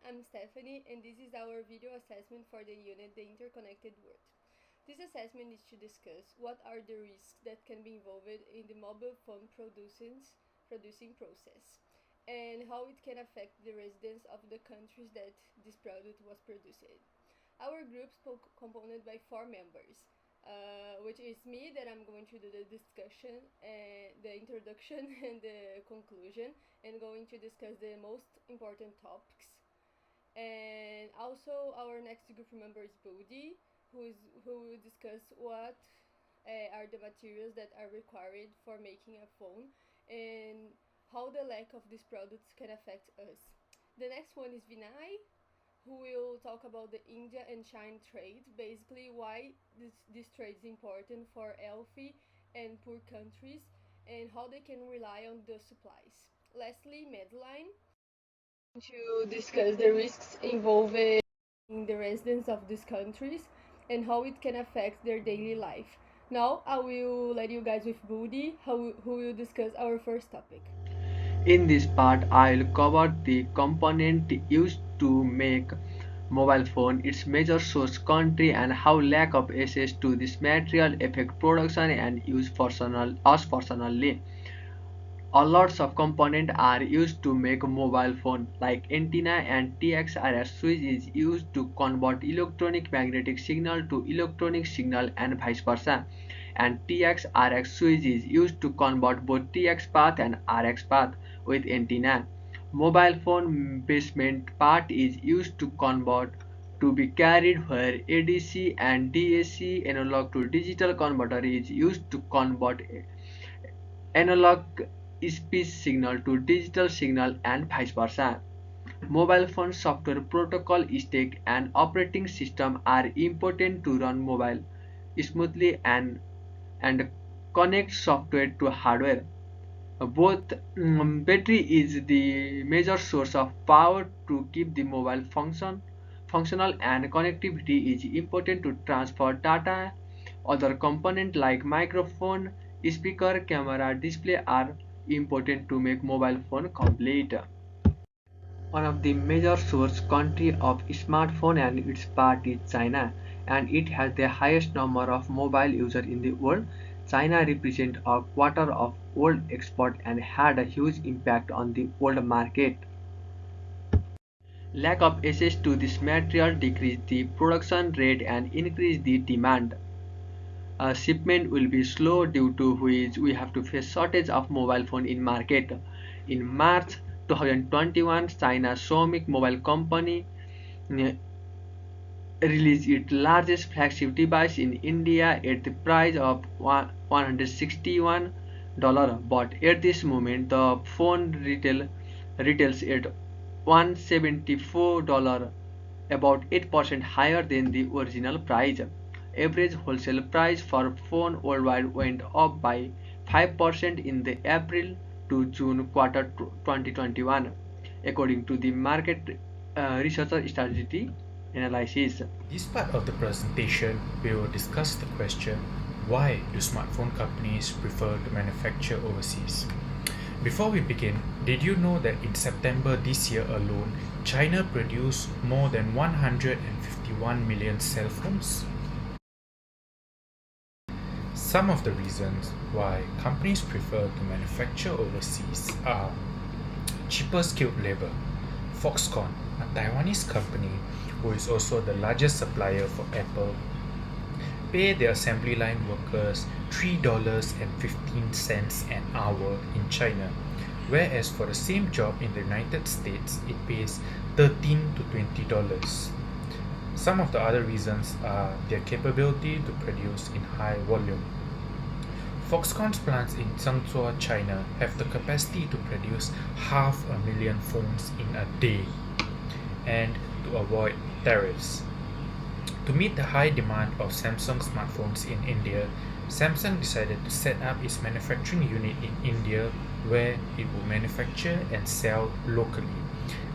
I'm Stephanie, and this is our video assessment for the unit The Interconnected World. This assessment is to discuss what are the risks that can be involved in the mobile phone producing process, and how it can affect the residents of the countries that this product was produced. Our group spoke component by 4 members, which is me, that I'm going to do the discussion, the introduction and the conclusion, and going to discuss the most important topics. And also our next group member is Bodhi, who will discuss what are the materials that are required for making a phone and how the lack of these products can affect us. The next one is Vinay, who will talk about the India and China trade, basically why this trade is important for healthy and poor countries and how they can rely on the supplies. Lastly, Madeline, to discuss the risks involved in the residents of these countries and how it can affect their daily life. Now, I will let you guys with Budi, who will discuss our first topic. In this part, I'll cover the component used to make mobile phone, its major source country, and how lack of access to this material affect production and use us personally. A lots of components are used to make a mobile phone, like antenna and TXRS switch is used to convert electronic magnetic signal to electronic signal and vice versa. And TX-RX switch is used to convert both TX path and RX path with antenna. Mobile phone basement part is used to convert to be carried where ADC and DAC analog to digital converter is used to convert analog speech signal to digital signal and vice versa. Mobile phone software protocol stack and operating system are important to run mobile smoothly and connect software to hardware. Both battery is the major source of power to keep the mobile functional, and connectivity is important to transfer data. Other components like microphone, speaker, camera, display are important to make mobile phone complete. One of the major source country of smartphone and its part is China, and it has the highest number of mobile users in the world. China represents a quarter of world export and had a huge impact on the world market. Lack of access to this material decreased the production rate and increased the demand. Shipment will be slow, due to which we have to face shortage of mobile phone in market. In March 2021, China Xiaomi mobile company released its largest flagship device in India at the price of $161, but at this moment the phone retails at $174, about 8% higher than the original price. Average wholesale price for phone worldwide went up by 5% in the April to June quarter 2021, according to the market researcher strategy analysis. This part of the presentation, we will discuss the question, why do smartphone companies prefer to manufacture overseas? Before we begin, did you know that in September this year alone, China produced more than 151 million cell phones? Some of the reasons why companies prefer to manufacture overseas are cheaper skilled labor. Foxconn, a Taiwanese company who is also the largest supplier for Apple, pay their assembly line workers $3.15 an hour in China, whereas for the same job in the United States, it pays $13 to $20. Some of the other reasons are their capability to produce in high volume. Foxconn's plants in Zhengzhou, China have the capacity to produce 500,000 phones in a day. And to avoid tariffs. To meet the high demand of Samsung smartphones in India, Samsung decided to set up its manufacturing unit in India where it would manufacture and sell locally.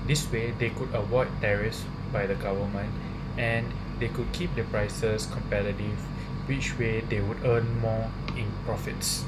This way, they could avoid tariffs by the government and they could keep the prices competitive, which way they would earn more in profits.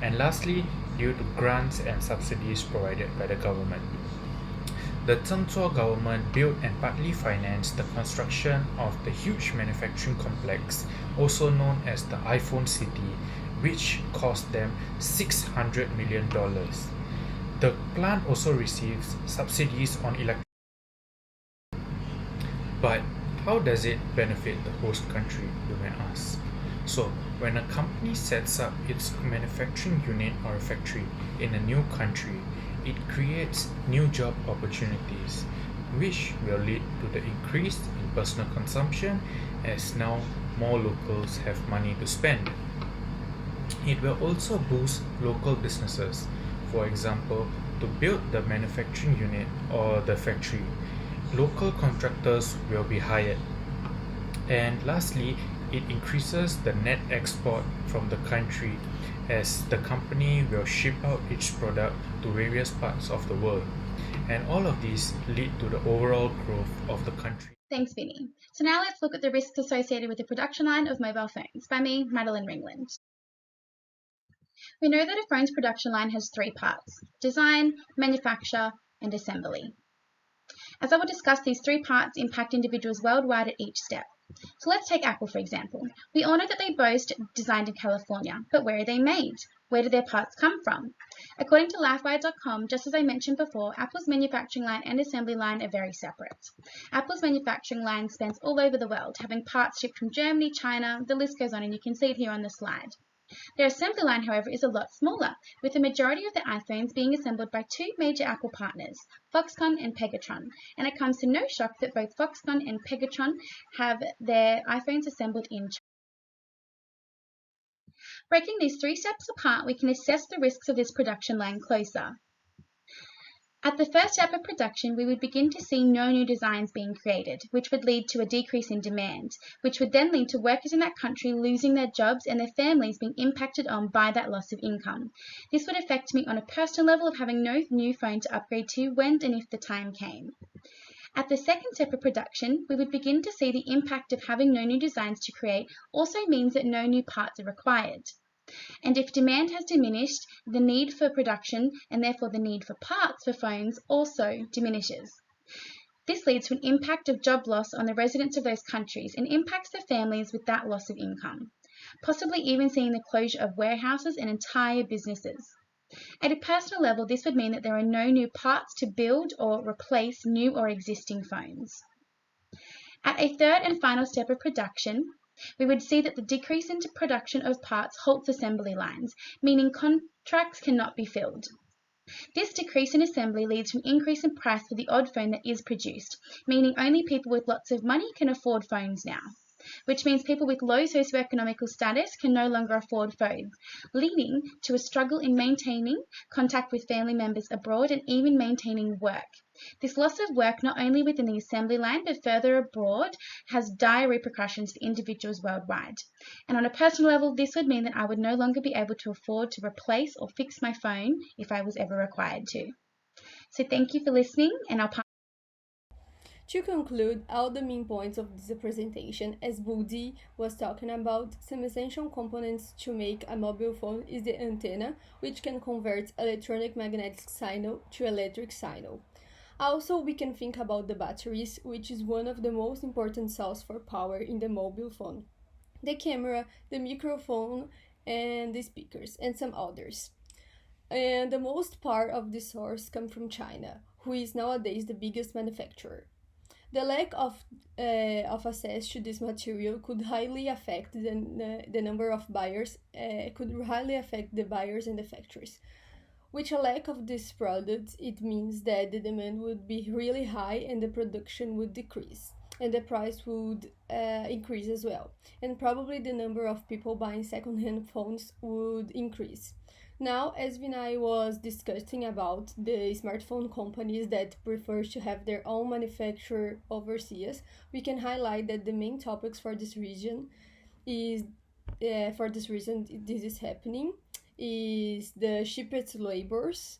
And lastly, due to grants and subsidies provided by the government. the Zhengzhou government built and partly financed the construction of the huge manufacturing complex, also known as the iPhone City, which cost them $600 million. The plant also receives subsidies on electricity. But how does it benefit the host country, you may ask? So, when a company sets up its manufacturing unit or a factory in a new country, it creates new job opportunities, which will lead to the increase in personal consumption as now more locals have money to spend. It will also boost local businesses. For example, to build the manufacturing unit or the factory, local contractors will be hired. And lastly, it increases the net export from the country as the company will ship out its product to various parts of the world. And all of these lead to the overall growth of the country. Thanks, Vinny. So now let's look at the risks associated with the production line of mobile phones by me, Madeline Ringland. We know that a phone's production line has three parts: design, manufacture, and assembly. As I will discuss, these three parts impact individuals worldwide at each step. So let's take Apple, for example. We all know that they boast designed in California, but where are they made? Where do their parts come from? According to Lifewire.com, just as I mentioned before, Apple's manufacturing line and assembly line are very separate. Apple's manufacturing line spans all over the world, having parts shipped from Germany, China, the list goes on, and you can see it here on the slide. Their assembly line, however, is a lot smaller, with the majority of the iPhones being assembled by two major Apple partners, Foxconn and Pegatron, and it comes to no shock that both Foxconn and Pegatron have their iPhones assembled in China. Breaking these three steps apart, we can assess the risks of this production line closer. At the first step of production, we would begin to see no new designs being created, which would lead to a decrease in demand, which would then lead to workers in that country losing their jobs and their families being impacted on by that loss of income. This would affect me on a personal level of having no new phone to upgrade to when and if the time came. At the second step of production, we would begin to see the impact of having no new designs to create also means that no new parts are required. And if demand has diminished, the need for production and therefore the need for parts for phones also diminishes. This leads to an impact of job loss on the residents of those countries and impacts the families with that loss of income, possibly even seeing the closure of warehouses and entire businesses. At a personal level, this would mean that there are no new parts to build or replace new or existing phones. At a third and final step of production, we would see that the decrease in production of parts halts assembly lines, meaning contracts cannot be filled. This decrease in assembly leads to an increase in price for the odd phone that is produced, meaning only people with lots of money can afford phones now, which means people with low socioeconomic status can no longer afford phones, leading to a struggle in maintaining contact with family members abroad and even maintaining work. This loss of work, not only within the assembly line but further abroad, has dire repercussions for individuals worldwide. And on a personal level, this would mean that I would no longer be able to afford to replace or fix my phone if I was ever required to. So thank you for listening, and I'll pass. To conclude all the main points of this presentation, as Budi was talking about, some essential components to make a mobile phone is the antenna, which can convert electronic magnetic signal to electric signal. Also, we can think about the batteries, which is one of the most important sources for power in the mobile phone, the camera, the microphone, and the speakers, and some others. And the most part of the source come from China, who is nowadays the biggest manufacturer. The lack of access to this material could highly affect the number of buyers, could highly affect the buyers and the factories. With a lack of this product, it means that the demand would be really high and the production would decrease, and the price would increase as well. And probably the number of people buying second-hand phones would increase. Now, as Vinay was discussing about the smartphone companies that prefer to have their own manufacturer overseas, we can highlight that the main topics for this reason is, this is happening, is the cheapest labors,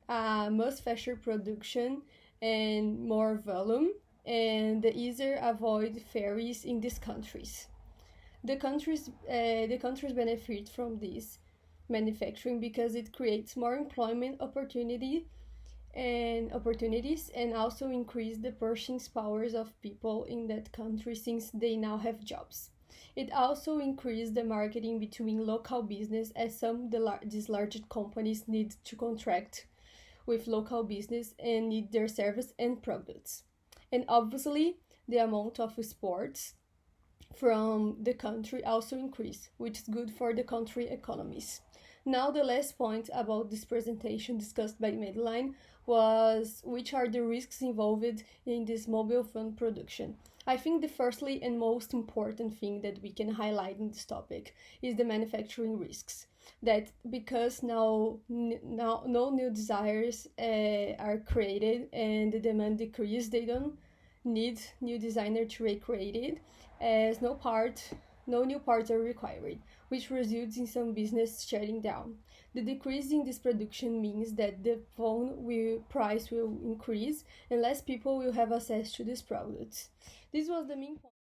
much faster production and more volume, and the easier avoid ferries in these countries. The countries benefit from this manufacturing because it creates more employment opportunity and opportunities, and also increase the purchasing powers of people in that country since they now have jobs. It also increased the marketing between local business, as some these large companies need to contract with local business and need their service and products. And obviously, the amount of sports from the country also increased, which is good for the country economies. Now, the last point about this presentation discussed by Madeline was which are the risks involved in this mobile phone production. I think the firstly and most important thing that we can highlight in this topic is the manufacturing risks. That because now no new desires are created and the demand decreases, they don't need new designer to recreate it, as no new parts are required, which results in some business shutting down. The decrease in this production means that the price will increase and less people will have access to these products. This was the main point.